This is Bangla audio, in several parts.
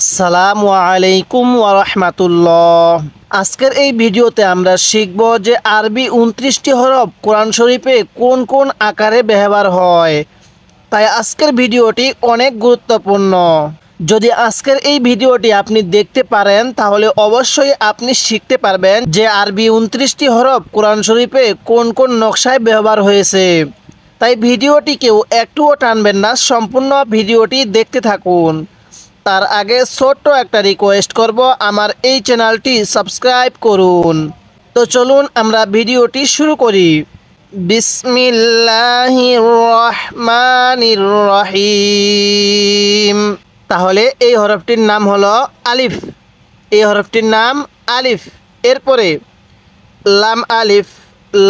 আসসালামু আলাইকুম ওয়া রাহমাতুল্লাহ। আজকের এই ভিডিওতে আমরা শিখব যে আরবি 29টি হরফ কোরআন শরীফে কোন কোন আকারে ব্যবহার হয়। তাই আজকের ভিডিওটি অনেক গুরুত্বপূর্ণ। যদি আজকের এই ভিডিওটি আপনি দেখতে পারেন তাহলে অবশ্যই আপনি শিখতে পারবেন যে আরবি 29টি হরফ কোরআন শরীফে কোন কোন নকশায় ব্যবহার হয়েছে। তাই ভিডিওটি কেউ একটুও টানবেন না, সম্পূর্ণ ভিডিওটি দেখতে থাকুন। তার আগে ছোট্ট একটা রিকোয়েস্ট করব, আমার এই চ্যানেলটি সাবস্ক্রাইব করুন। তো চলুন আমরা ভিডিওটি শুরু করি। বিসমিল্লাহির রহমানির রহিম। তাহলে এই হরফটির নাম হলো আলিফ। এই হরফটির নাম আলিফ। এরপরে লাম আলিফ।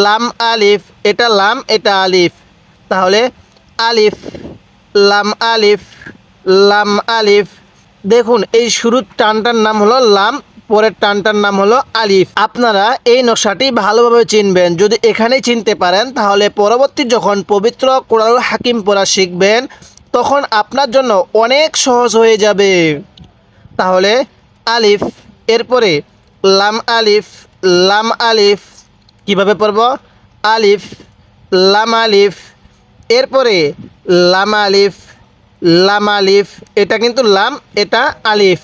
লাম আলিফ, এটা লাম এটা আলিফ। তাহলে আলিফ লাম আলিফ লাম আলিফ। দেখুন এই শুরুর টানটার নাম হলো লাম, পরের টানটার নাম হলো আলিফ। আপনারা এই নকশাটি ভালোভাবে চিনবেন। যদি এখানেই চিনতে পারেন তাহলে পরবর্তী যখন পবিত্র কোরআনুল হাকিম পড়া শিখবেন তখন আপনার জন্য অনেক সহজ হয়ে যাবে। তাহলে আলিফ, এরপরে লাম আলিফ। লাম আলিফ কিভাবে পড়ব? আলিফ লাম আলিফ, এরপরে লাম আলিফ লাম আলিফ। এটা কিন্তু লাম, এটা আলিফ।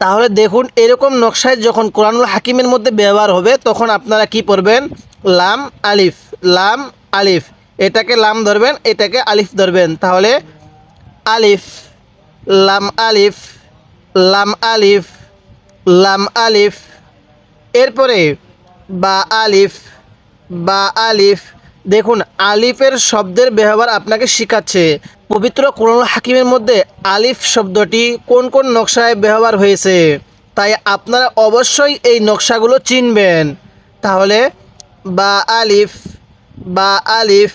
তাহলে দেখুন এরকম নকশায় যখন কোরআনুল হাকিমের মধ্যে ব্যবহার হবে তখন আপনারা কি পড়বেন? লাম আলিফ লাম আলিফ। এটাকে লাম ধরবেন, এটাকে আলিফ ধরবেন। তাহলে আলিফ লাম আলিফ লাম আলিফ লাম আলিফ। এরপরে বা আলিফ বা আলিফ। দেখুন আলিফের শব্দের ব্যবহার আপনাকে শেখাচ্ছে। পবিত্র কোরআনুল হাকিমের মধ্যে আলিফ শব্দটি কোন কোন নকশায় ব্যবহার হয়েছে, তাই আপনারা অবশ্যই এই নকশাগুলো চিনবেন। তাহলে বা আলিফ বা আলিফ।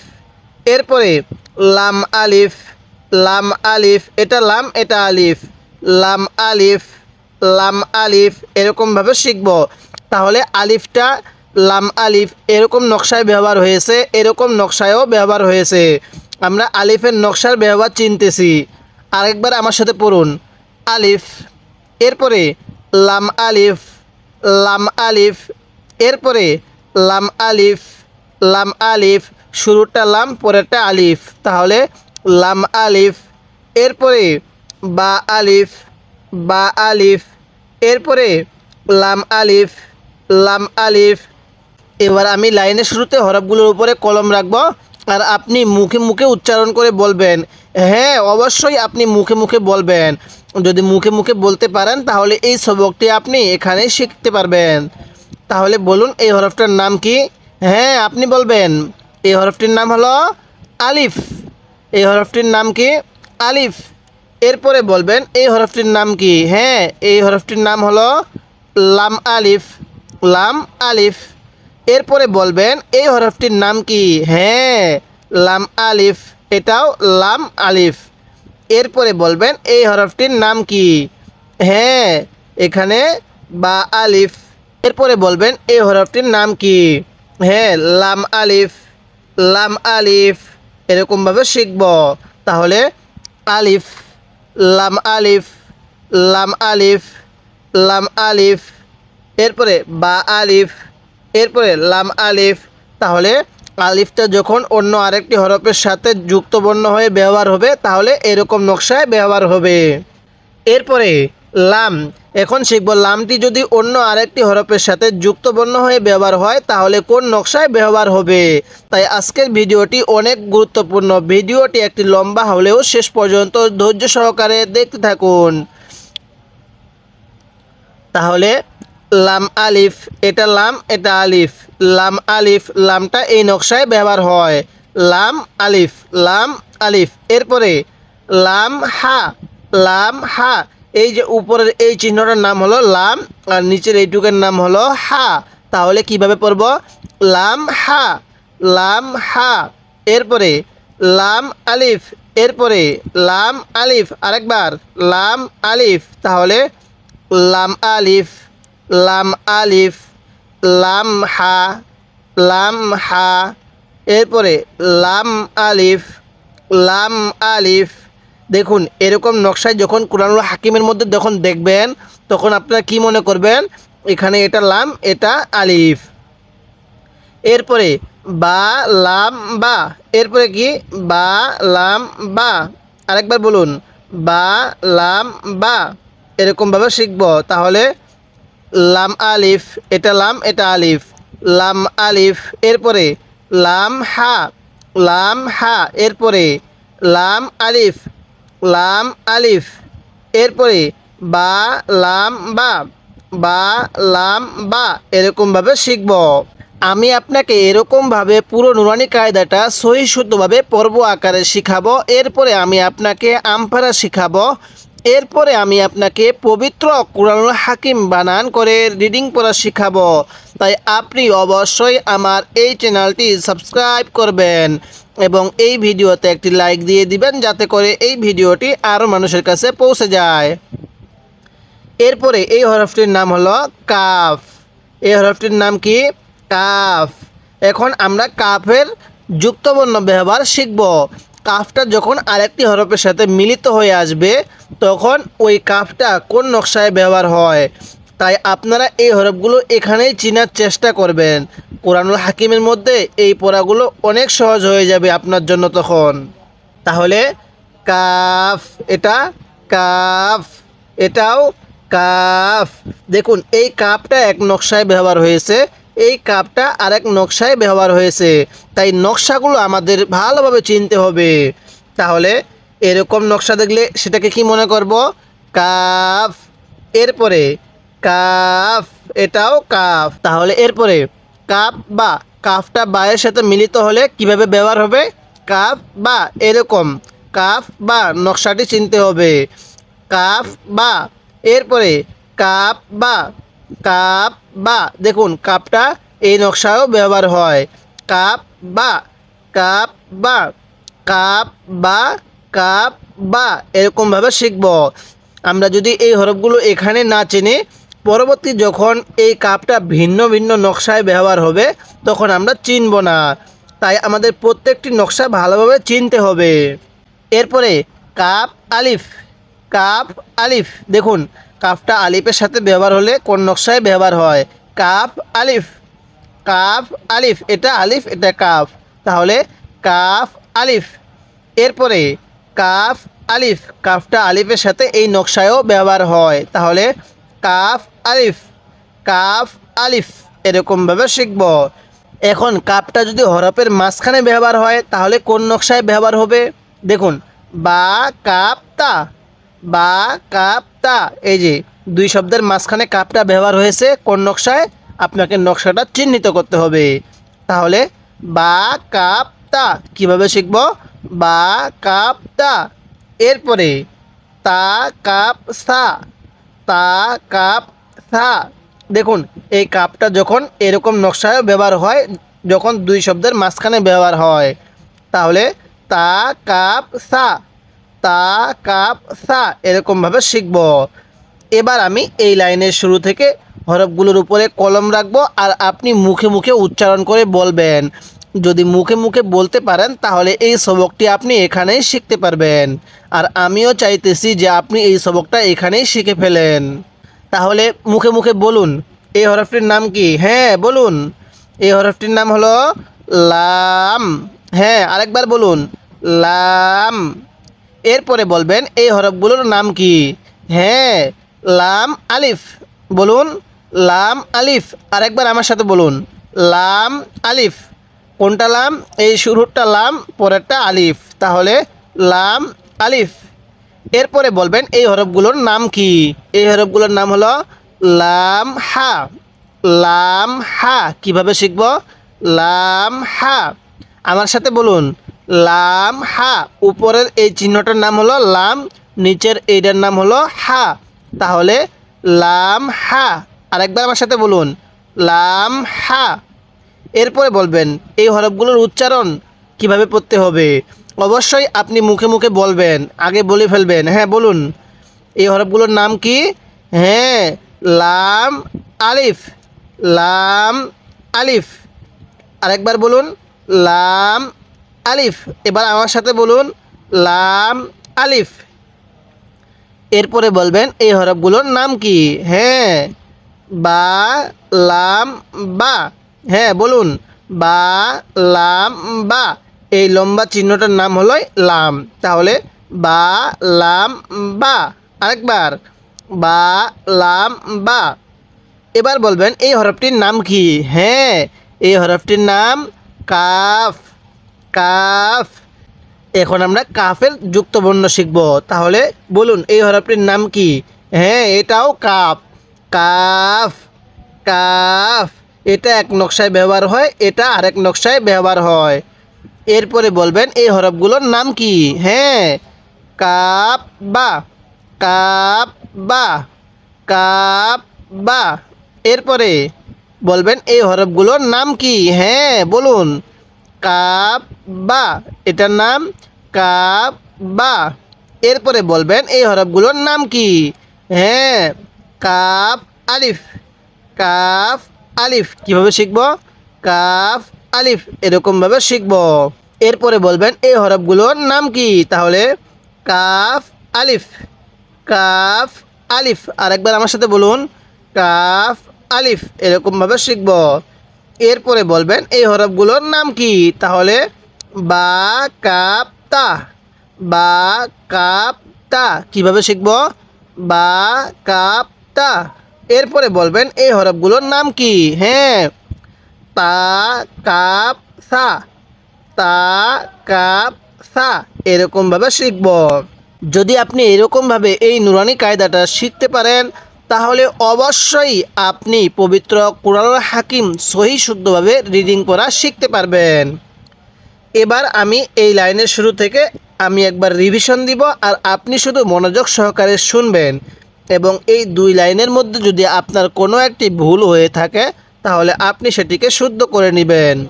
এরপরে লাম আলিফ লাম আলিফ, এটা লাম এটা আলিফ। লাম আলিফ লাম আলিফ, এরকমভাবে শিখব। তাহলে আলিফটা লাম আলিফ এরকম নকশায় ব্যবহার হয়েছে, এরকম নকশায়ও ব্যবহার হয়েছে। আমরা আলিফের নকশার ব্যবহার চিনতেছি। আরেকবার আমার সাথে পড়ুন। আলিফ, এরপরে লাম আলিফ লাম আলিফ। এরপরে লাম আলিফ লাম আলিফ, শুরুটা লাম পরেরটা আলিফ। তাহলে লাম আলিফ। এরপরে বা আলিফ বা আলিফ। এরপরে লাম আলিফ লাম আলিফ। এবার আমি লাইনের শুরুতে হরফগুলোর উপরে কলম রাখব আর আপনি মুখে মুখে উচ্চারণ করে বলবেন। হ্যাঁ, অবশ্যই আপনি মুখে মুখে বলবেন। যদি মুখে মুখে বলতে পারেন তাহলে এই সবকটি আপনি এখানে শিখতে পারবেন। তাহলে বলুন এই হরফটার নাম কি? হ্যাঁ, আপনি বলবেন। এই হরফটির নাম হলো আলিফ। এই হরফটির নাম কি? আলিফ। এরপরে বলবেন এই হরফটির নাম কি? হ্যাঁ, এই হরফটির নাম হলো লাম আলিফ লাম আলিফ। এরপরে বলবেন এই হরফটির নাম কি? হ্যাঁ, লাম আলিফ, এটাও লাম আলিফ। এরপরে বলবেন এই হরফটির নাম কি? হ্যাঁ, এখানে বা আলিফ। এরপরে বলবেন এই হরফটির নাম কি? হ্যাঁ, লাম আলিফ লাম আলিফ। এরকমভাবে শিখব। তাহলে আলিফ লাম আলিফ লাম আলিফ লাম আলিফ। এরপরে বা আলিফ, এরপরে লাম আলিফ। তাহলে আলিফটা যখন অন্য আরেকটি হরফের সাথে যুক্ত বর্ণ হয়ে ব্যবহার হবে তাহলে এরকম নকশায় ব্যবহার হবে। এরপরে লাম, এখন শিখব লামটি যদি অন্য আরেকটি হরফের সাথে যুক্ত বর্ণ হয়ে ব্যবহার হয় তাহলে কোন নকশায় ব্যবহার হবে। তাই আজকের ভিডিওটি অনেক গুরুত্বপূর্ণ। ভিডিওটি একটি লম্বা হলেও শেষ পর্যন্ত ধৈর্য সহকারে দেখতে থাকুন। তাহলে লাম আলিফ, এটা লাম এটা আলিফ। লাম আলিফ, লামটা এই নকশায় ব্যবহার হয়। লাম আলিফ লাম আলিফ। এরপরে লাম হা লাম হা। এই যে উপরের এই চিহ্নটার নাম হলো লাম আর নিচের এইটুকের নাম হলো হা। তাহলে কিভাবে পড়ব? লাম হা লাম হা। এরপরে লাম আলিফ, এরপরে লাম আলিফ। আরেকবার লাম আলিফ। তাহলে লাম আলিফ লাম আলিফ লাম হা লাম হা। এরপরে লাম আলিফ লাম আলিফ। দেখুন এরকম নকশায় যখন কুরআনুল হাকিমের মধ্যে যখন দেখবেন তখন আপনারা কি মনে করবেন, এখানে এটা লাম, এটা আলিফ। এরপরে বা লাম বা, এরপরে কি বা লাম বা, আরেকবার বলুন বা লাম বা, এরকমভাবে শিখব। তাহলে লাম আলিফ, এটা লাম, এটা আলিফ, লাম আলিফ। এরপরে লাম হা, লাম হা। এরপরে লাম আলিফ, লাম আলিফ। এরপরে বা লাম বা, বা লাম বা, এরকমভাবে শিখব। আমি আপনাকে এরকমভাবে পুরো নুরানি কায়দাটা সহি শুদ্ধভাবে পর্ব আকারে শিখাবো। এরপরে আমি আপনাকে আমপারা শিখাবো। এরপরে আমি আপনাকে পবিত্র কুরআনুল হাকিম বানান করে রিডিং পড়া শিখাবো। তাই আপনি অবশ্যই আমার এই চ্যানেলটি সাবস্ক্রাইব করবেন এবং এই ভিডিওতে একটি লাইক দিয়ে দিবেন যাতে করে এই ভিডিওটি আরও মানুষের কাছে পৌঁছে যায়। এরপরে এই হরফটির নাম হলো কাফ। এই হরফটির নাম কি? কাফ। এখন আমরা কাফের যুক্তবর্ণ ব্যবহার শিখব। কাফটা যখন আরেকটি হরফের সাথে মিলিত হয়ে আসবে তখন ওই কাফটা কোন নকশায় ব্যবহার হয়, তাই আপনারা এই হরফগুলো এখানেই চেনার চেষ্টা করবেন। কুরআনুল হাকিমের মধ্যে এই পড়াগুলো অনেক সহজ হয়ে যাবে আপনার জন্য তখন। তাহলে কাফ, এটা কাফ, এটাও কাফ। দেখুন এই কাপটা এক নকশায় ব্যবহার হয়েছে, এই কাপটা আরেক নকশায় ব্যবহার হয়েছে, তাই নকশাগুলো আমাদের ভালোভাবে চিনতে হবে। তাহলে এরকম নকশা দেখলে সেটাকে কি মনে করব? কাফ। এরপরে কাফ, এটাও কাফ। তাহলে এরপরে কাফ বা, কাফটা বা এর সাথে মিলিত হলে কিভাবে ব্যবহার হবে? কাফ বা, এরকম কাফ বা নকশাটি চিনতে হবে। কাফ বা। এরপরে কাপ বা, কাপ বা, দেখুন কাপটা এই নকশায়ও ব্যবহার হয়। কাপ বা, কাপ বা, কাপ বা, কাপ বা, এরকমভাবে শিখব। আমরা যদি এই হরফগুলো এখানে না চিনি, পরবর্তী যখন এই কাপটা ভিন্ন ভিন্ন নকশায় ব্যবহার হবে তখন আমরা চিনব না। তাই আমাদের প্রত্যেকটি নকশা ভালোভাবে চিনতে হবে। এরপরে কাপ আলিফ, কাপ আলিফ। দেখুন কাফটা আলিফের সাথে ব্যবহার হলে কোন নকশায় ব্যবহার হয়? কাপ আলিফ, কাফ আলিফ, এটা আলিফ, এটা কাফ। তাহলে কাফ আলিফ। এরপরে কাফ আলিফ, কাফটা আলিফের সাথে এই নকশায়ও ব্যবহার হয়। তাহলে কাফ আলিফ, কাফ আলিফ, এরকমভাবে শিখব। এখন কাপটা যদি হরফের মাঝখানে ব্যবহার হয় তাহলে কোন নকশায় ব্যবহার হবে? দেখুন বা কাপ তা, বা কাপ তা, এই যে দুই শব্দের মাঝখানে কাপটা ব্যবহার হয়েছে, কোন নকশায়? আপনাকে নকশাটা চিহ্নিত করতে হবে। তাহলে বা কাপ তা কীভাবে শিখব? বা কাপ তা। এরপরে তা কাপ সা, তা কাপ সা। দেখুন এই কাপটা যখন এরকম নকশায় ব্যবহার হয়, যখন দুই শব্দের মাঝখানে ব্যবহার হয়, তাহলে তা কাপ সা, তা কাপ সা, এরকমভাবে শিখব। এবার আমি এই লাইনের শুরু থেকে হরফগুলোর উপরে কলম রাখবো আর আপনি মুখে মুখে উচ্চারণ করে বলবেন। যদি মুখে মুখে বলতে পারেন তাহলে এই সবকটি আপনি এখানেই শিখতে পারবেন। আর আমিও চাইতেছি যে আপনি এই সবকটা এখানেই শিখে ফেলেন। তাহলে মুখে মুখে বলুন এই হরফটির নাম কি? হ্যাঁ বলুন। এই হরফটির নাম হলো লাম। হ্যাঁ আরেকবার বলুন লাম। এরপরে বলবেন এই হরফগুলোর নাম কি? হ্যাঁ লাম আলিফ। বলুন লাম আলিফ। আরেকবার আমার সাথে বলুন লাম আলিফ। কোনটা লাম? এই শুরুরটা লাম, পরেরটা আলিফ, তাহলে লাম আলিফ। এরপরে বলবেন এই হরফগুলোর নাম কি? এই হরফগুলোর নাম হলো লাম হা। লাম হা। কিভাবে শিখব? লাম হা। আমার সাথে বলুন লাম হা। উপরের এই চিহ্নটার নাম হলো লাম, নিচের এইটার নাম হলো হা, তাহলে লাম হা। আরেকবার আমার সাথে বলুন লাম হা। এরপরে বলবেন এই হরফগুলোর উচ্চারণ কিভাবে পড়তে হবে। অবশ্যই আপনি মুখে মুখে বলবেন, আগে বলে ফেলবেন। হ্যাঁ বলুন এই হরফগুলোর নাম কি? হ্যাঁ লাম আলিফ, লাম আলিফ। আরেকবার বলুন লাম আলিফ। এবার আমার সাথে বলুন লাম আলিফ। এরপরে বলবেন এই হরফগুলোর নাম কি? হ্যাঁ, বা, লাম, বা। হ্যাঁ বলুন, বা, লাম, বা। এই লম্বা চিহ্নটার নাম হলো লাম। তাহলে বা, লাম, বা। আরেকবার, বা, লাম, বা। এবার বলবেন এই হরফটির নাম কি? হ্যাঁ, এই হরফটির নাম কাফ। কাফ। এখন আমরা কাফের যুক্তবর্ণ শিখব। তাহলে বলুন এই হরফটির নাম কি? হ্যাঁ, এটাও কাফ। কাফ। কাফ। এটা এক নকশায় ব্যবহার হয়, এটা আরেক নকশায় ব্যবহার হয়। এরপরে বলবেন এই হরফগুলোর নাম কি? হ্যাঁ, কাপ, বা। কাপ, বা। কাপ, বা। এরপরে বলবেন এই হরফগুলোর নাম কি? হ্যাঁ বলুন, কাপ, বা। এটার নাম কাপ, বা। এরপরে বলবেন এই হরফগুলোর নাম কি? হ্যাঁ, কাফ, আলিফ। কাফ, আলিফ। কিভাবে শিখব? কাফ, আলিফ, এরকমভাবে শিখব। এরপরে বলবেন এই হরফগুলোর নাম কি? তাহলে কাফ, আলিফ। কাফ, আলিফ। আরেকবার আমার সাথে বলুন, কাফ, আলিফ, এরকমভাবে শিখব। এরপরে বলবেন এই হরফগুলোর নাম কি? তাহলে বা, কাপ, তা। বা, কাপ, তা। কিভাবে শিখব? বা, কাপ, তা। এরপরে বলবেন এই হরফগুলোর নাম কি? হ্যাঁ, তা, কাপ, সা। তা, কাপ, সা, এরকমভাবে শিখব। যদি আপনি এরকমভাবে এই নুরানি কায়দাটা শিখতে পারেন, তাহলে অবশ্যই আপনি পবিত্র কুরআনুল হাকিম সহি শুদ্ধভাবে রিডিং পড়া শিখতে পারবেন। এবার আমি এই লাইনের শুরু থেকে আমি একবার রিভিশন দিব, আর আপনি শুধু মনোযোগ সহকারে শুনবেন। এবং এই দুই লাইনের মধ্যে যদি আপনার কোনো একটি ভুল হয়ে থাকে, তাহলে আপনি সেটিকে শুদ্ধ করে নেবেন।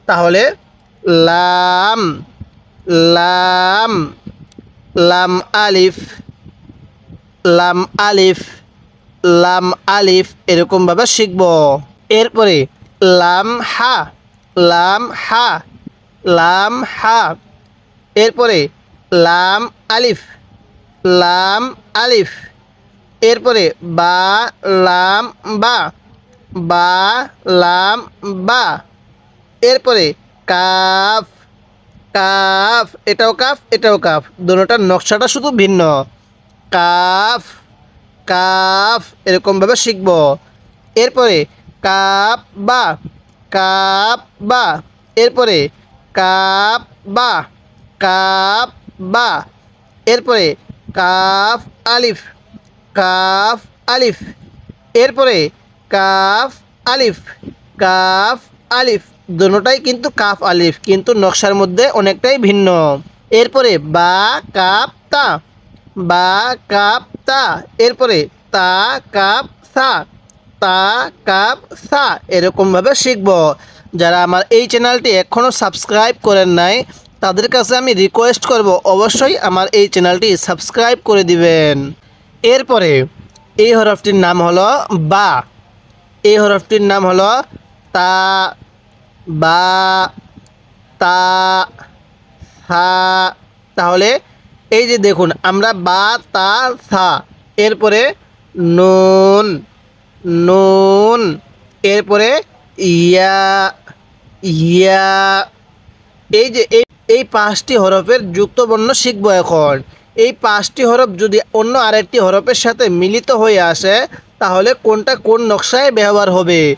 তাহলে লাম, লাম, লাম আলিফ, লাম আলিফ, লাম আলিফ, এরকমভাবে শিখব। এরপরে লাম হা, লাম হা, লাম হা। এরপরে লাম আলিফ, লাম আলিফ। এরপরে বা, লাম, বা। বা, লাম, বা। এরপরে কাফ, কাফ। এটাও কাফ, এটাও কাফ, দুটোটার নকশাটা শুধু ভিন্ন। কাফ, কাফ, এরকমভাবে শিখব। এরপরে কাপ, বা। কাপ, বা। এরপরে কাপ, বা। কাপ, বা। এরপরে কাফ, আলিফ। কাফ, আলিফ। এরপরে কাফ, আলিফ। কাফ, আলিফ, দুটোটাই কিন্তু কাফ আলিফ, কিন্তু নকশার মধ্যে অনেকটাই ভিন্ন। এরপরে বা, কাপ, তা। বা, কাপ, তা। এরপরে তা, কাপ, সা। তা, কাপ, সা, এরকমভাবে শিখব। যারা আমার এই চ্যানেলটি এখনও সাবস্ক্রাইব করেন নাই, তাদের কাছে আমি রিকোয়েস্ট করব অবশ্যই আমার এই চ্যানেলটি সাবস্ক্রাইব করে দিবেন। এরপরে এই হরফটির নাম হলো বা। এই হরফটির নাম হলো তা, বা, তা, সা। তাহলে এই যে দেখুন, আমরা বা, তা, সা। এরপরে নুন, নুন। এরপরে ইয়া, ইয়া। এই যে এই পাঁচটি হরফের যুক্তবর্ণ শিখব এখন। এই পাঁচটি হরফ যদি অন্য আরেকটি হরফের সাথে মিলিত হয়ে আসে, তাহলে কোনটা কোন নকশায় ব্যবহার হবে।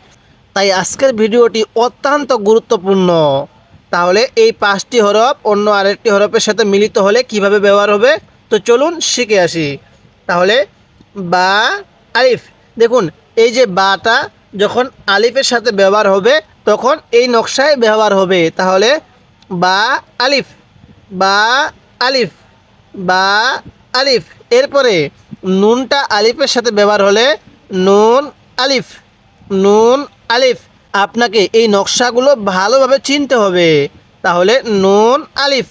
তাই আজকের ভিডিওটি অত্যন্ত গুরুত্বপূর্ণ। তাহলে এই পাঁচটি হরফ অন্য আরেকটি হরফের সাথে মিলিত হলে কিভাবে ব্যবহার হবে, তো চলুন শিখে আসি। তাহলে বা, আলিফ। দেখুন, এই যে বাটা যখন আলিফের সাথে ব্যবহার হবে, তখন এই নকশায় ব্যবহার হবে। তাহলে বা, আলিফ। বা, আলিফ। বা, আলিফ। এরপরে নুনটা আলিফের সাথে ব্যবহার হলে নুন, আলিফ। নুন, আলিফ। আপনাকে এই নকশাগুলো ভালোভাবে চিনতে হবে। তাহলে নুন, আলিফ।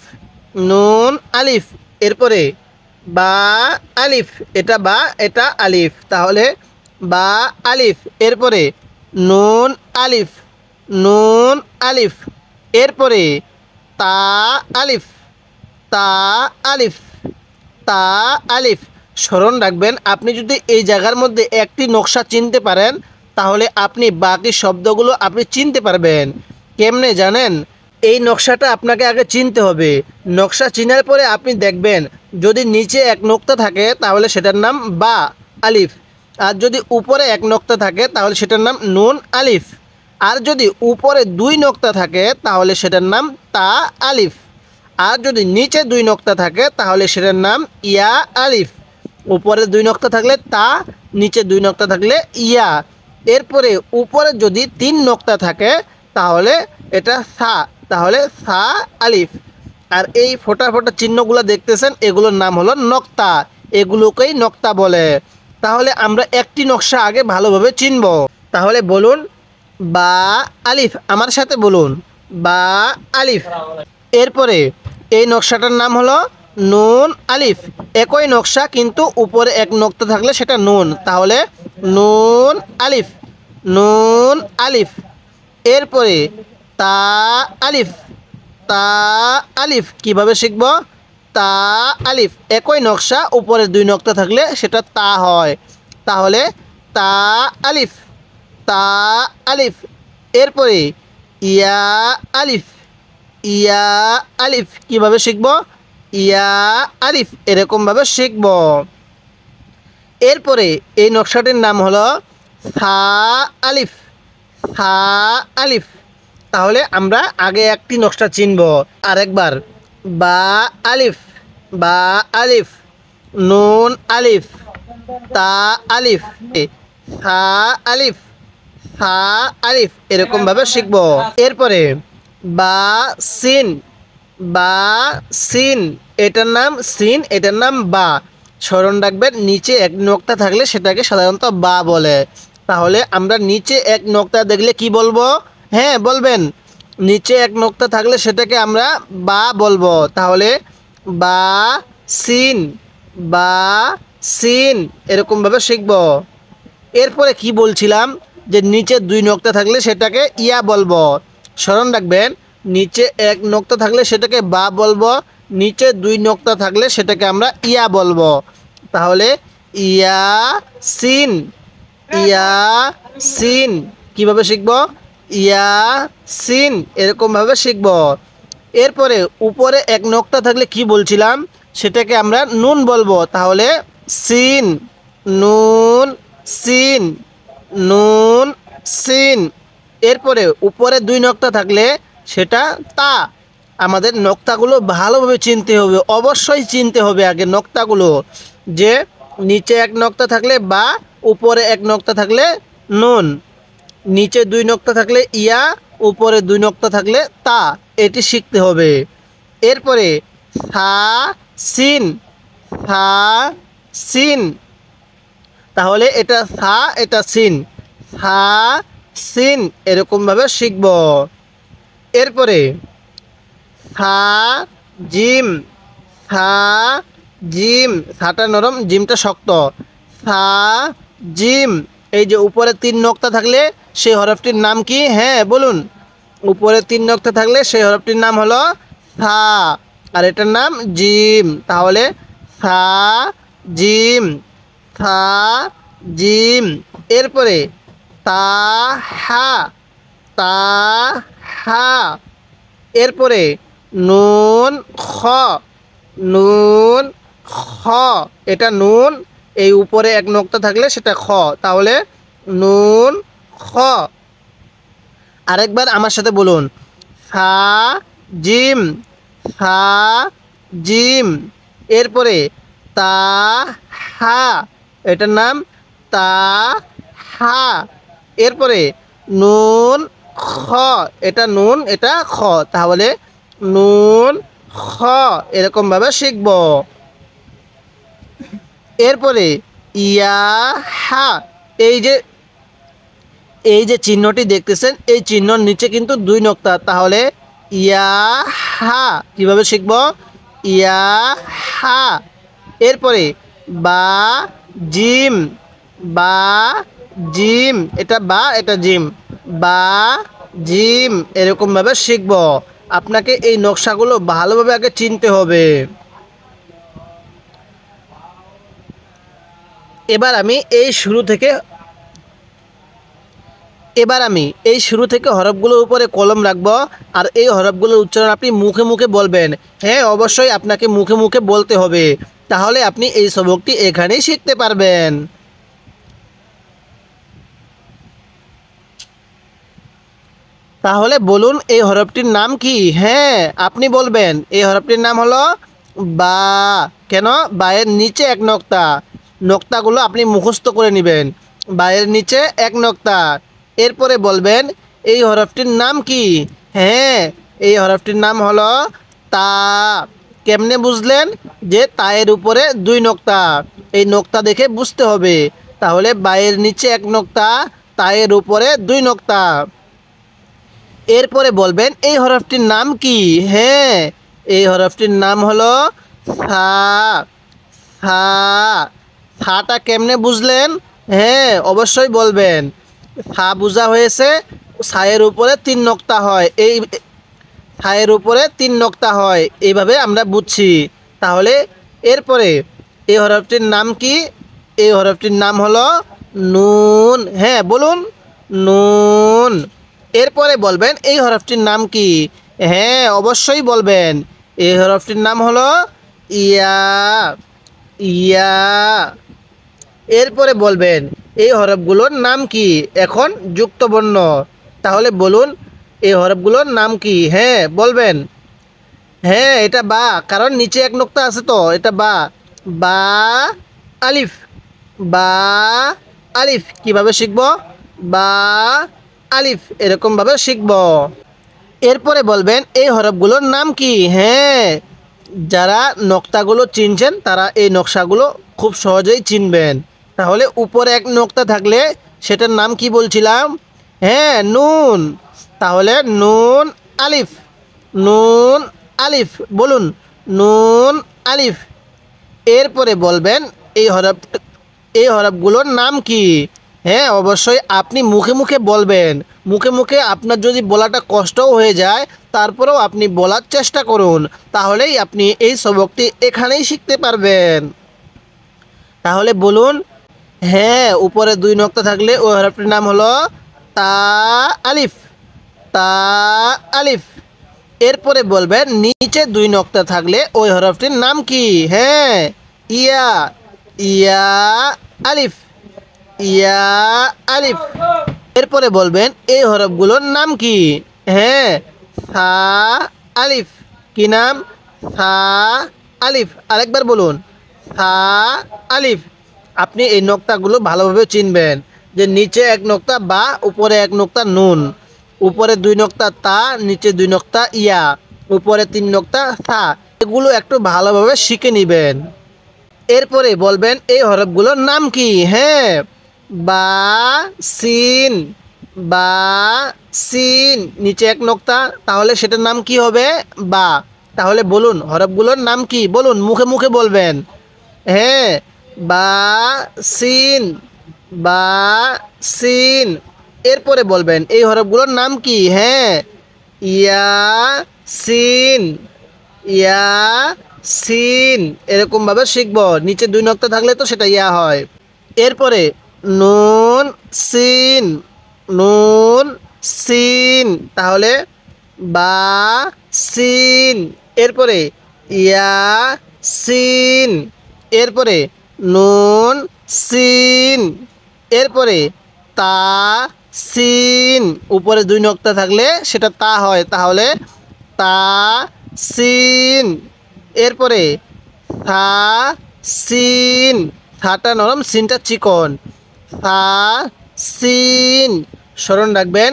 নুন, আলিফ। এরপরে বা, আলিফ। এটা বা, এটা আলিফ। তাহলে বা, আলিফ। এরপরে নুন, আলিফ। নুন, আলিফ। এরপরে তা, আলিফ। তা, আলিফ। তা আলিফ। স্মরণ রাখবেন, আপনি যদি এই জায়গার মধ্যে একটি নকশা চিনতে পারেন তাহলে আপনি বাকি শব্দগুলো আপনি চিনতে পারবেন। কেমনে জানেন? এই নকশাটা আপনাকে আগে চিনতে হবে। নকশা চিনার পরে আপনি দেখবেন যদি নিচে এক নোক্তা থাকে তাহলে সেটার নাম বা আলিফ, আর যদি উপরে এক নোক্তা থাকে তাহলে সেটার নাম নুন আলিফ, আর যদি উপরে দুই নোক্তা থাকে তাহলে সেটার নাম তা আলিফ, আর যদি নিচে দুই নোক্তা থাকে তাহলে সেটার নাম ইয়া আলিফ। উপরে দুই নোক্তা থাকলে তা, নিচে দুই নোক্তা থাকলে ইয়া। এরপরে উপরে যদি তিন নোক্তা থাকে তাহলে এটা সা, তাহলে সা আলিফ। আর এই ফোটা ফোটা চিহ্নগুলো দেখতেছেন এগুলোর নাম হলো নক্তা, এগুলোকেই নক্তা বলে। তাহলে আমরা একটি নকশা আগে ভালোভাবে চিনব। তাহলে বলুন বা আলিফ, আমার সাথে বলুন বা আলিফ। এরপরে এই নকশাটার নাম হলো নুন আলিফ। একই নকশা কিন্তু উপরে এক নোক্তা থাকলে সেটা নুন, তাহলে নুন আলিফ, নুন আলিফ। এরপরে তা আলিফ, তা আলিফ কিভাবে শিখব? তা আলিফ, একই নকশা উপরে দুই নোক্তা থাকলে সেটা তা হয়, তাহলে তা আলিফ, তা আলিফ। এরপরে ইয়া আলিফ, ইয়া আলিফ কিভাবে শিখব? ইয়া আলিফ এরকমভাবে শিখব। এরপরে এই নকশাটির নাম হলো সা আলিফ, সা আলিফ। তাহলে আমরা আগে একটি নকশা চিনব। আরেকবার বা আলিফ, বা আলিফ, নুন আলিফ, তা আলিফ, সা আলিফ, সা আলিফ এরকমভাবে শিখব। এরপরে বা সিন, বা সিন, এটার নাম সিন, এটার নাম বা। স্মরণ রাখবেন নিচে এক নোক্তা থাকলে সেটাকে সাধারণত বা বলে। তাহলে আমরা নিচে এক নোক্তা দেখলে কি বলবো? হ্যাঁ বলবেন, নিচে এক নোক্তা থাকলে সেটাকে আমরা বা বলবো। তাহলে বা সিন, বা সিন এরকমভাবে শিখব। এরপরে কি বলছিলাম যে নিচে দুই নোক্তা থাকলে সেটাকে ইয়া বলবো। স্মরণ রাখবেন নিচে এক নোক্তা থাকলে সেটাকে বা বলবো, নিচে দুই নোক্তা থাকলে সেটাকে আমরা ইয়া বলবো। তাহলে ইয়া সিন, ইয়া সিন কিভাবে শিখব? ইয়া সিন এরকমভাবে শিখব। এরপরে উপরে এক নোক্তা থাকলে কি বলছিলাম? সেটাকে আমরা নুন বলবো, তাহলে সিন, নুন সিন, নুন সিন। এরপরে উপরে দুই নোক্তা থাকলে সেটা তা। আমাদের নোক্তাগুলো ভালোভাবে চিনতে হবে, অবশ্যই চিনতে হবে আগে নোক্তাগুলো, যে নিচে এক নোক্তা থাকলে বা, উপরে এক নোক্তা থাকলে নুন, নিচে দুই নোক্তা থাকলে ইয়া, উপরে দুই নোক্তা থাকলে তা, এটি শিখতে হবে। এরপরে সা সিন, সা সিন, তাহলে এটা সা, এটা সিন, সা সিন এরকমভাবে শিখব। এরপরে সা জিম, সা জিম, সাটা নরম জিমটা শক্ত, সা জিম। এই যে উপরে তিন নোক্তা থাকলে সেই হরফটির নাম কি? হ্যাঁ বলুন, উপরে তিন নোক্তা থাকলে সেই হরফটির নাম হলো সা, আর এটার নাম জিম। তাহলে সা জিম, সা জিম। এরপরে তা হা, তা হা। এরপরে নুন খ, নুন খ, এটা নুন, এই উপরে এক নোক্তা থাকলে সেটা খ, তাহলে নুন খ। আরেকবার আমার সাথে বলুন সা জিম, সা জিম। এরপরে তা হা, এটার নাম তা হা। এরপরে নুন খ, এটা নুন, এটা খ, তাহলে নুন খ এরকমভাবে শিখব। এরপরে ইয়া হা, এই যে চিহ্নটি দেখতেছেন এই চিহ্নর নিচে কিন্তু দুই নোক্তা, তাহলে ইয়া হা কিভাবে শিখব? ইয়া হা। এরপরে বা জিম, বা জিম, এটা বা, এটা জিম, বা জিম এরকমভাবে শিখব। আপনাকে এই নকশাগুলো ভালোভাবে আগে চিনতে হবে। এবার আমি এই শুরু থেকে হরফগুলোর উপরে কলম রাখব, আর এই হরফগুলোর উচ্চারণ আপনি মুখে মুখে বলবেন। হ্যাঁ, অবশ্যই আপনাকে মুখে মুখে বলতে হবে, তাহলে আপনি এই সবকটি এখানেই শিখতে পারবেন। তাহলে বলুন এই হরফটির নাম কি? হ্যাঁ, আপনি বলবেন এই হরফটির নাম হলো বা। কেন? বায়ের নিচে এক নক্তা, নক্তাগুলো আপনি মুখস্থ করে নেবেন। বায়ের নিচে এক নক্তা। এরপরে বলবেন এই হরফটির নাম কি? হ্যাঁ, এই হরফটির নাম হলো তা। কেমনে বুঝলেন? যে তায়ের উপরে দুই নক্তা, এই নক্তা দেখে বুঝতে হবে। তাহলে বায়ের নিচে এক নক্তা, তায়ের উপরে দুই নক্তা। এরপরে বলবেন এই হরফটির নাম কি? হ্যাঁ, এই হরফটির নাম হলো সা। সা। সাটা কেমনে বুঝলেন? হ্যাঁ, অবশ্যই বলবেন। সা বোঝা হয়েছে, সায়ের উপরে তিন নক্তা হয়, এই সায়ের উপরে তিন নক্তা হয়, এইভাবে আমরা বুঝছি। তাহলে এরপরে এই হরফটির নাম কি? এই হরফটির নাম হলো নুন। হ্যাঁ, বলুন নুন। এরপরে বলবেন এই হরফটির নাম কি? হ্যাঁ, অবশ্যই বলবেন। এই হরফটির নাম হলো ইয়া। ইয়া। এরপরে বলবেন এই হরফগুলোর নাম কি? এখন যুক্ত বর্ণ। তাহলে বলুন এই হরফগুলোর নাম কি? হ্যাঁ, বলবেন। হ্যাঁ, এটা বা, কারণ নিচে এক নোক্তা আছে, তো এটা বা। বা আলিফ। বা আলিফ। কিভাবে শিখব? বা আলিফ, এরকমভাবে শিখব। এরপরে বলবেন এই হরফগুলোর নাম কি? হ্যাঁ, যারা নকশাগুলো চিনছেন তারা এই নকশাগুলো খুব সহজেই চিনবেন। তাহলে উপরে এক নকশা থাকলে সেটার নাম কি বলছিলাম? হ্যাঁ, নুন। তাহলে নুন আলিফ। নুন আলিফ। বলুন নুন আলিফ। এরপরে বলবেন এই হরফগুলোর নাম কি? হ্যাঁ, অবশ্যই আপনি মুখে মুখে বলবেন। মুখে মুখে আপনার যদি বলাটা কষ্টও হয়ে যায়, তারপরেও আপনি বলার চেষ্টা করুন, তাহলেই আপনি এই সবকটি এখানেই শিখতে পারবেন। তাহলে বলুন। হ্যাঁ, উপরে দুই নক্তা থাকলে ওই হরফটির নাম হলো তা আলিফ। তা আলিফ। এরপরে বলবেন নিচে দুই নক্তা থাকলে ওই হরফটির নাম কি? হ্যাঁ, ইয়া। ইয়া আলিফ। ইয়া আলিফ। এরপরে বলবেন এই হরফগুলোর নাম কি? হ্যাঁ, সা আলিফ। কি নাম? সা আলিফ। আরেকবার বলুন, সা আলিফ। আপনি এই নোক্তাগুলো ভালোভাবে চিনবেন, যে নিচে এক নোক্তা বা, উপরে এক নোক্তা নুন, উপরে দুই নোক্তা তা, নিচে দুই নোক্তা ইয়া, উপরে তিন নোক্তা সা। এগুলো একটু ভালোভাবে শিখে নেবেন। এরপরে বলবেন এই হরফগুলোর নাম কি? হ্যাঁ, বা সিন। বা সিন। নিচে এক নোক্তা, তাহলে সেটার নাম কি হবে? বা। তাহলে বলুন হরফগুলোর নাম কি? বলুন, মুখে মুখে বলবেন। হ্যাঁ, বা সিন। বা সিন। এরপরে বলবেন এই হরফগুলোর নাম কি? হ্যাঁ, ইয়া সিন। ইয়া সিন। এরকমভাবে শিখব। নিচে দুই নক্তা থাকলে তো সেটা ইয়া হয়। এরপরে নুন সিন। নুন সিন। তাহলে বা সিন। এরপরে ইয়া সিন। এরপরে নুন সিন। এরপরে তা সিন। উপরে দুই নক্তা থাকলে সেটা তা হয়, তাহলে তা সিন। এরপরে সা সিন। সাটা নরম, সিনটা চিকন। সা সিন। স্মরণ রাখবেন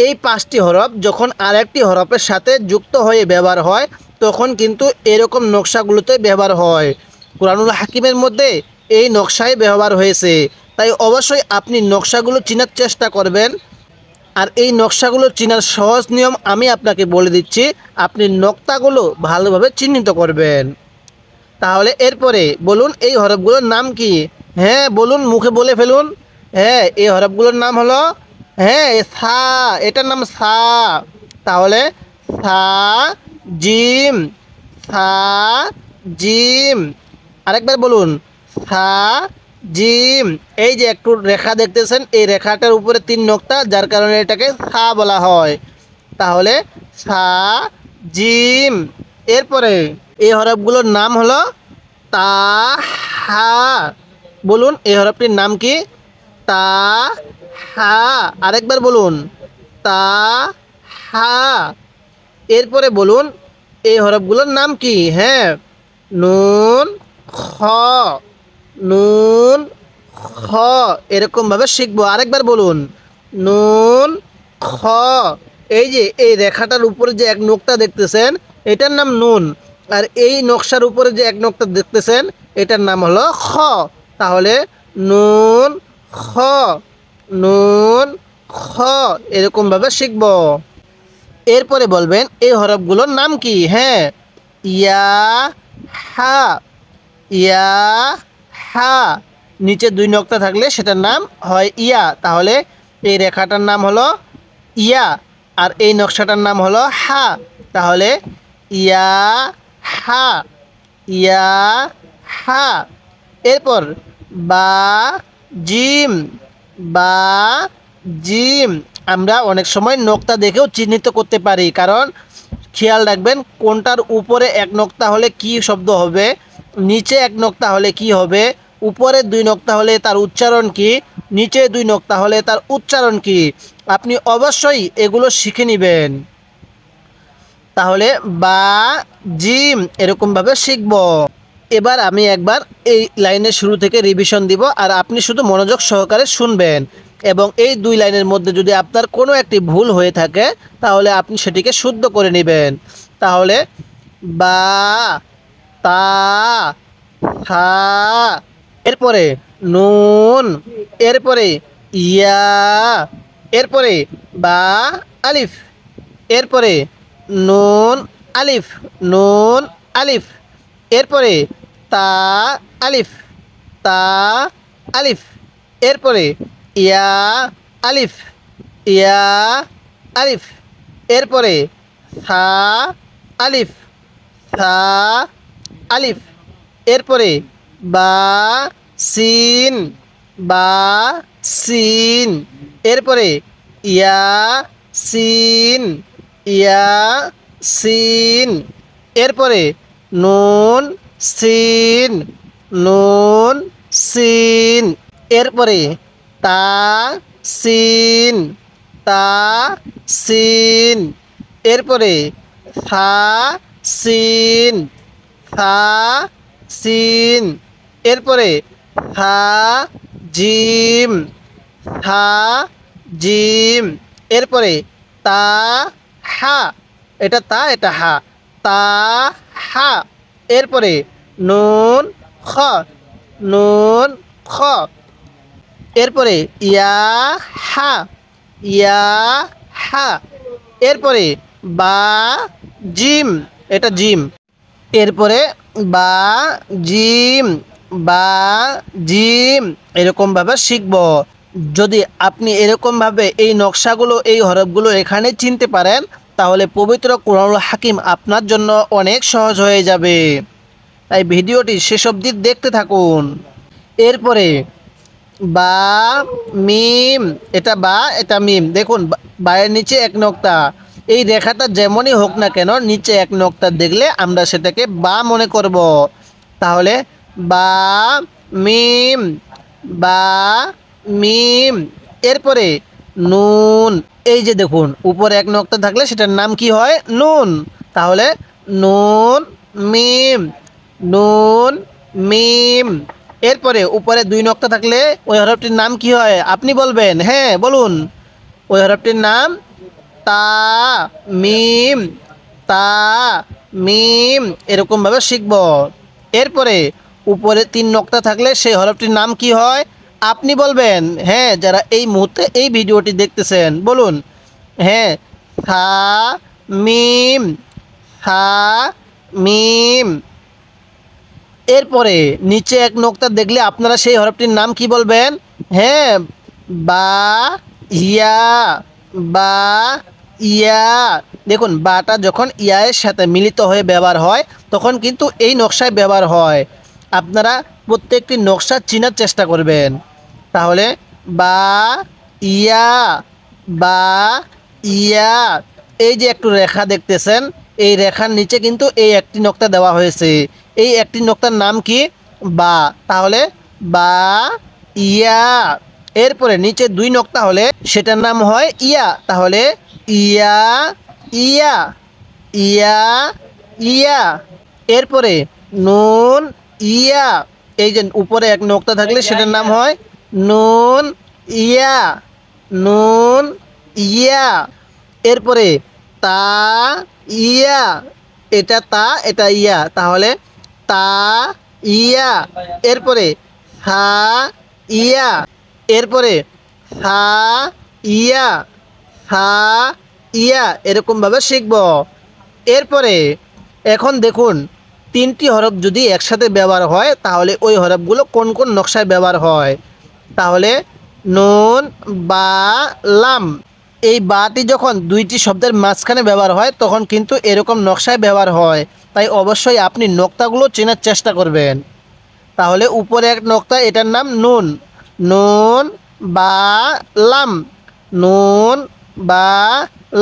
এই পাঁচটি হরফ যখন আরেকটি হরফের সাথে যুক্ত হয়ে ব্যবহার হয়, তখন কিন্তু এরকম নকশাগুলোতে ব্যবহার হয়। কুরআনুল হাকিমের মধ্যে এই নকশাই ব্যবহার হয়েছে। তাই অবশ্যই আপনি নকশাগুলো চেনার চেষ্টা করবেন। আর এই নকশাগুলো চেনার সহজ নিয়ম আমি আপনাকে বলে দিচ্ছি, আপনি নকশাগুলো ভালোভাবে চিহ্নিত করবেন। তাহলে এরপরে বলুন এই হরফগুলোর নাম কি? হ্যাঁ, বলুন, মুখে বলে ফেলুন। হ্যাঁ, এই হরফগুলোর নাম হলো, হ্যাঁ, সা। এটার নাম সা। তাহলে সা জিম। সা জিম। আরেকবার বলুন, সা জিম। এই যে একটু রেখা দেখতেছেন, এই রেখাটার উপরে 3 নোক্তা, যার কারণে এটাকে সা বলা হয়। তাহলে সা জিম। এরপরে এই হরফগুলোর নাম হলো তা হা। বলুন এই হরফটির নাম কি? তা হা। আরেকবার বলুন, তা হা। এরপরে বলুন এই হরফগুলোর নাম কি? হ্যাঁ, নুন খ, নুন খ। এরকমভাবে শিখবো। আরেকবার বলুন, নুন খ। এই যে এই রেখাটার উপরে যে এক নোকতা দেখতেছেন, এটার নাম নুন। আর এই নকশার উপরে যে এক নোকতা দেখতেছেন, এটার নাম হলো খ। তাহলে নুন খ, নুন খ। এরকমভাবে শিখবো। এরপরে বলবেন এই হরফগুলোর নাম কি? হ্যাঁ, ইয়া হা, ইয়া হা। নিচে 2 নক্তা থাকলে সেটার নাম হয় ইয়া। তাহলে এই রেখাটার নাম হলো ইয়া, আর এই নকশাটার নাম হলো হা। তাহলে ইয়া হা, ইয়া হা। এরপর বা জিম, বা জিম। আমরা অনেক সময় নোক্তা দেখেও চিহ্নিত করতে পারি, কারণ খেয়াল রাখবেন কোনটার উপরে এক নোক্তা হলে কি শব্দ হবে, নিচে এক নোক্তা হলে কি হবে, উপরে 2 নোক্তা হলে তার উচ্চারণ কি, নিচে 2 নোক্তা হলে তার উচ্চারণ কি। আপনি অবশ্যই এগুলো শিখে নেবেন। তাহলে বা জিম এরকমভাবে শিখব। এবার আমি একবার এই লাইনের শুরু থেকে রিভিশন দিব, আর আপনি শুধু মনোযোগ সহকারে শুনবেন। এবং এই 2 লাইনের মধ্যে যদি আপনার কোনো একটি ভুল হয়ে থাকে, তাহলে আপনি সেটিকে শুদ্ধ করে নেবেন। তাহলে বা, তা, থা, এরপরে নুন, এরপরে ইয়া, এরপরে বা আলিফ, এরপরে নুন আলিফ, নুন আলিফ, এরপরে তা আলিফ, তা আলিফ, এরপরে ইয়া আলিফ, ইয়া আলিফ, এরপরে সা আলিফ, সা আলিফ, এরপরে বা সিন, বা সিন, এরপরে ইয়া সিন, ইয়া সিন, এরপরে নুন সিন, নুন সিন, এরপরে তা সিন, তা সিন, এরপরে থা সিন, থা সিন, এরপরে থা জিম, থা জিম, এরপরে তা হা। এটা তা, এটা হা, তা হা। এরপরে নুন খ, নুন খ, এরপরে ইয়া হা, ইয়া হা, এরপরে বা জিম, এটা জিম, এরপরে বা জিম, বা জিম। এরকমভাবে শিখব। যদি আপনি এরকমভাবে এই নকশাগুলো, এই হরফগুলো এখানে চিনতে পারেন, তাহলে পবিত্র কোরআনুল হাকিম আপনার জন্য অনেক সহজ হয়ে যাবে। তাই ভিডিওটি শেষ অবধি দেখতে থাকুন। এরপরে বা মিম, এটা বা, এটা মিম। দেখুন বায়ের নিচে এক নোক্তা। এই রেখাটা যেমনই হোক না কেন, নিচে এক নোক্তা দেখলে আমরা সেটাকে বা মনে করব। তাহলে বা মিম, বা মিম, এরপরে নুন। এই যে দেখুন উপরে এক নোক্তা থাকলে সেটার নাম কি হয়? নুন। তাহলে নুন মিম, নুন মিম, এরপরে উপরে 2 নোক্তা থাকলে ওই হরফটির নাম কি হয় আপনি বলবেন। হ্যাঁ বলুন, ওই হরফটির নাম তা মিম, তা মিম। এরকমভাবে শিখব। এরপরে উপরে 3 নোক্তা থাকলে সেই হরফটির নাম কি হয় আপনি বলবেন। হ্যাঁ, যারা এই মুহূর্তে এই ভিডিওটি দেখতেছেন বলুন। হ্যাঁ, থা মিম, থা মিম। এরপরে নিচে এক নোক্তা দেখলে আপনারা সেই হরফটির নাম কি বলবেন? হ্যাঁ, বা ইয়া, বা ইয়া। দেখুন বাটা যখন ইয়া এর সাথে মিলিত হয়ে ব্যবহার হয়, তখন কিন্তু এই নকশায় ব্যবহার হয়। আপনারা প্রত্যেকটি নকশা চেনার চেষ্টা করবেন। তাহলে বা ইয়া, বা ইয়া, এই যে একটু রেখা দেখতেছেন, এই রেখার নিচে কিন্তু এই একটি নক্তা দেওয়া হয়েছে। এই একটি নক্তার নাম কি? বা। তাহলে বা ইয়া। এরপরে নিচে দুই নক্তা হলে সেটার নাম হয় ইয়া। তাহলে ইয়া, ইয়া, ইয়া, ইয়া। এরপরে নুন, ইয়া, এই যে উপরে এক নক্তা থাকলে সেটার নাম হয় নুন, ইয়া, নুন, ইয়া। এরপরে তা, ইয়া, এটা তা, এটা ইয়া, তাহলে তা, ইয়া। এরপরে সা, ইয়া, এরপরে সা, ইয়া, সা, ইয়া, এরকমভাবে শিখব। এরপরে এখন দেখুন, তিনটি হরফ যদি একসাথে ব্যবহার হয় তাহলে ওই হরফগুলো কোন কোন নকশায় ব্যবহার হয়। তাহলে নুন, বা, লাম, এই বাটি যখন দুইটি শব্দের মাঝখানে ব্যবহার হয় তখন কিন্তু এরকম নকশায় ব্যবহার হয়। তাই অবশ্যই আপনি নক্তাগুলো চেনার চেষ্টা করবেন। তাহলে উপরে এক নক্তা, এটার নাম নুন, নুন, বা, লাম, নুন, বা,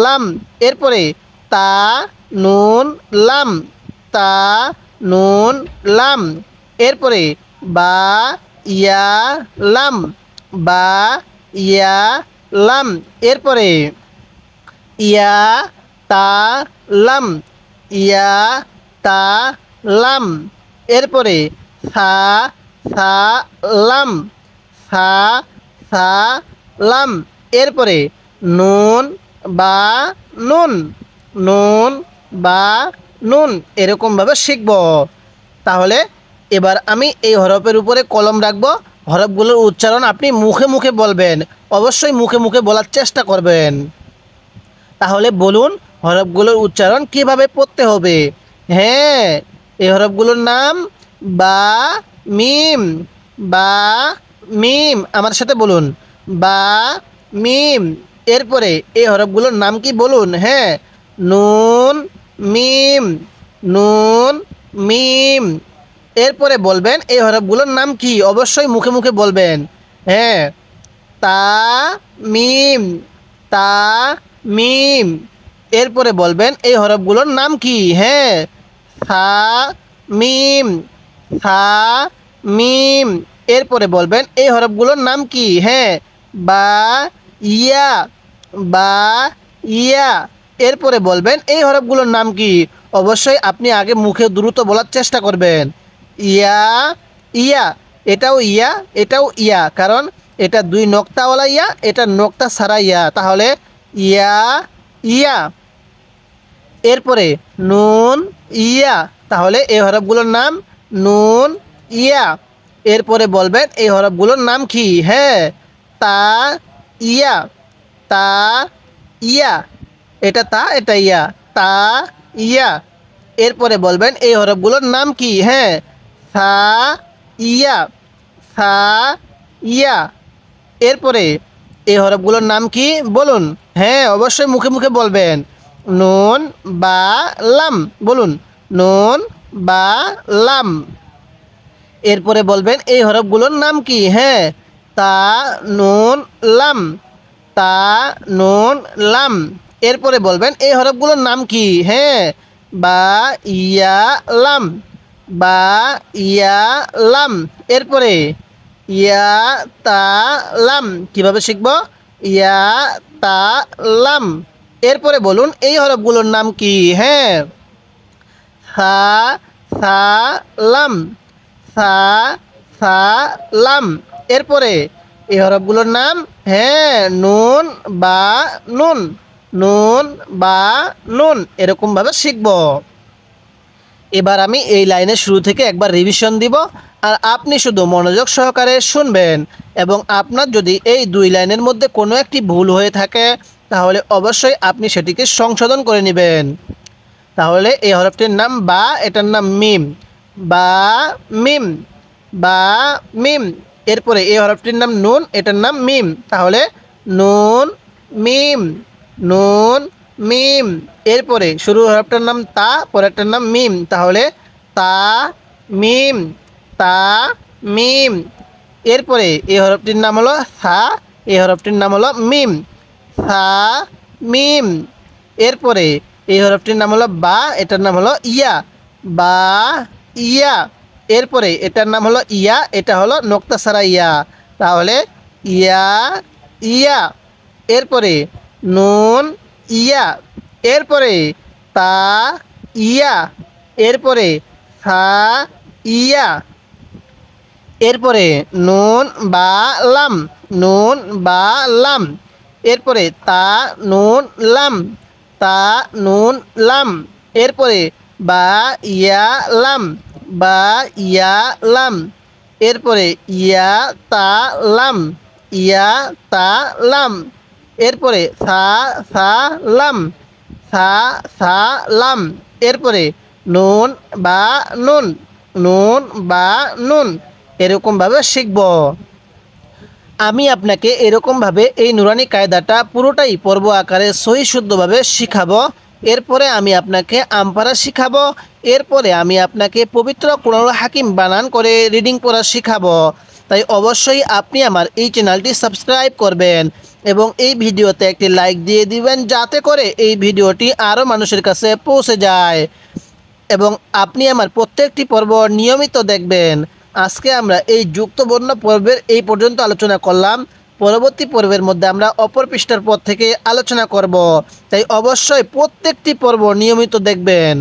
লাম। এরপরে তা, নুন, লাম, তা, নুন, লাম। এরপরে বা, ইয়া, লাম, বা, ইয়া, লাম। এরপরে ইয়া, তা, লাম, ইয়া, তা, লাম। এরপরে সা, সা, লাম, সা, সা, লাম। এরপরে নুন, বা, নুন, নুন, বা, নুন, এরকমভাবে শিখব। তাহলে এবার আমি এই হরফের উপরে কলম রাখব। হরফগুলোর উচ্চারণ আপনি মুখে মুখে বলবেন, অবশ্যই মুখে মুখে বলার চেষ্টা করবেন। তাহলে বলুন হরফগুলোর উচ্চারণ কিভাবে পড়তে হবে। হ্যাঁ, এই হরফগুলোর নাম বা, মিম, বা, মিম, আমার সাথে বলুন বা, মিম। এরপরে এই হরফগুলোর নাম কি বলুন। হ্যাঁ, নুন, মিম, নুন, মিম। এরপরে বলবেন এই হরফগুলোর নাম কি, অবশ্যই মুখে মুখে বলবেন। হ্যাঁ, তা, মিম, তা, মিম। এরপরে বলবেন এই হরফগুলোর নাম কি। হ্যাঁ, সা, মিম, সা, মিম। এরপরে বলবেন এই হরফগুলোর নাম কি। হ্যাঁ, বা, ইয়া, বা, ইয়া। এরপরে বলবেন এই হরফগুলোর নাম কি। অবশ্যই আপনি আগে মুখে দ্রুত বলার চেষ্টা করবেন। ইয়া, ইয়া, এটাও ইয়া, এটাও ইয়া, কারণ এটা দুই নক্তাওয়ালা ইয়া, এটা নক্তা ছাড়া ইয়া। তাহলে ইয়া, ইয়া। এরপরে নুন, ইয়া, তাহলে এই হরফগুলোর নাম নুন, ইয়া। এরপরে বলবেন এই হরফগুলোর নাম কি। হ্যাঁ, তা, ইয়া, তা, ইয়া, এটা তা, এটা ইয়া, তা, ইয়া। এরপরে বলবেন এই হরফগুলোর নাম কি। হ্যাঁ, সা, ইয়া, সা, ইয়া। এরপরে এই হরফগুলোর নাম কি বলুন। হ্যাঁ, অবশ্যই মুখে মুখে বলবেন। নুন, বা, লাম, বলুন নুন, বা, লাম। এরপরে বলবেন এই হরফগুলোর নাম কি। হ্যাঁ, তা, নুন, লাম, তা, নুন, লাম। এরপরে বলবেন এই হরফগুলোর নাম কি। হ্যাঁ, বা, ইয়া, লাম, বা, ইয়া, লাম। এরপরে ইয়া, তা, লাম, কিভাবে শিখব। ইয়া, তা, লাম। এরপরে বলুন এই হরফগুলোর নাম কি। হ্যাঁ, সা, সা, লাম, সা, সা, লাম। এরপরে এই হরফগুলোর নাম। হ্যাঁ, নুন, বা, নুন, নুন, বা, নুন, এরকমভাবে শিখব। এবার আমি এই লাইনের শুরু থেকে একবার রিভিশন দিব, আর আপনি শুধু মনোযোগ সহকারে শুনবেন। এবং আপনার যদি এই দুই লাইনের মধ্যে কোনো একটি ভুল হয়ে থাকে তাহলে অবশ্যই আপনি সেটিকে সংশোধন করে নেবেন। তাহলে এই হরফটির নাম বা, এটার নাম মিম, বা, মিম, বা, মিম। এরপরে এই হরফটির নাম নুন, এটার নাম মিম, তাহলে নুন, মিম, নুন, মিম। এরপরে শুরুর হরফটার নাম তা, পরেরটার নাম মিম, তাহলে তা, মিম, তা মিম। এরপরে এই হরফটির নাম হলো সা, এই হরফটির নাম হলো মিম, সা মিম। এরপরে এই হরফটির নাম হলো বা, এটার নাম হলো ইয়া, বা ইয়া। এরপরে এটার নাম হলো ইয়া, এটা হলো নোক্তা ছাড়া ইয়া, তাহলে ইয়া ইয়া। এরপরে নুন ইয়া, এরপরে তা ইয়া, এরপরে সা ইয়া, এরপরে নুন বা লাম, নুন বা লাম, এরপরে তা নুন লাম, তা নুন লাম, এরপরে বা ইয়া লাম, বা ইয়া লাম, এরপরে ইয়া তা লাম, ইয়া তা লাম, এরপরে সা সা লাম, সা সা লাম, এরপরে নুন বা নুন, নুন বা নুন। এরকমভাবে শিখব। আমি আপনাকে এরকমভাবে এই নুরানি কায়দাটা পুরোটাই পর্ব আকারে সহি শুদ্ধভাবে শিখাবো। এরপরে আমি আপনাকে আমপারা শিখাবো। এরপরে আমি আপনাকে পবিত্র কোরআনুল হাকিম বানান করে রিডিং পড়া শিখাবো। তাই অবশ্যই আপনি আমার এই চ্যানেলটি সাবস্ক্রাইব করবেন এবং এই ভিডিওতে একটি লাইক দিয়ে দিবেন, যাতে করে এই ভিডিওটি আরও মানুষের কাছে পৌঁছে যায় এবং আপনি আমার প্রত্যেকটি পর্ব নিয়মিত দেখবেন। আজকে আমরা এই যুক্তবর্ণ পর্বের এই পর্যন্ত আলোচনা করলাম। পরবর্তী পর্বের মধ্যে আমরা অপর পৃষ্ঠার পর থেকে আলোচনা করব। তাই অবশ্যই প্রত্যেকটি পর্ব নিয়মিত দেখবেন।